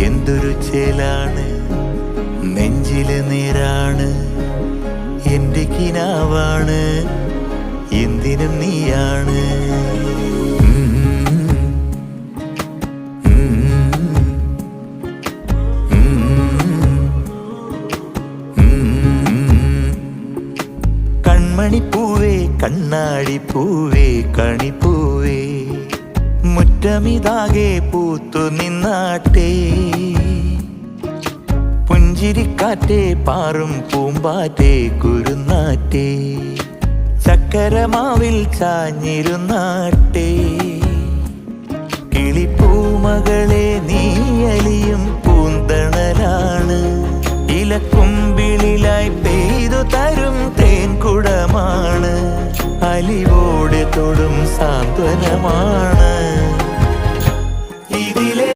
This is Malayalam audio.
എന്തൊരു ചേലാണ് നെഞ്ചില് നേരാണ് എന്റെ കിനാവാണ് എന്തിനും നീയാണ്. കൺമണിപ്പൂവേ കണ്ണാടിപ്പൂവേ കണിപ്പൂവേ മുറ്റമിതാകെ പൂത്തു നിന്നാട്ടെ. പുഞ്ചിരിക്കാറ്റേ പാറും പൂമ്പാറ്റേ കുരുന്നാറ്റേ ചക്കരമാവിൽ ചാഞ്ഞിരുന്നാട്ടെ. കിളിപ്പൂമകളെ നീയലിയും പൂന്തണലാണ് ഇലക്കുമ്പിളിലായി പെയ്തു തരും തേൻകുടമാണ് അലിവോടെ തൊടും സാന്ത്വനമാണ്.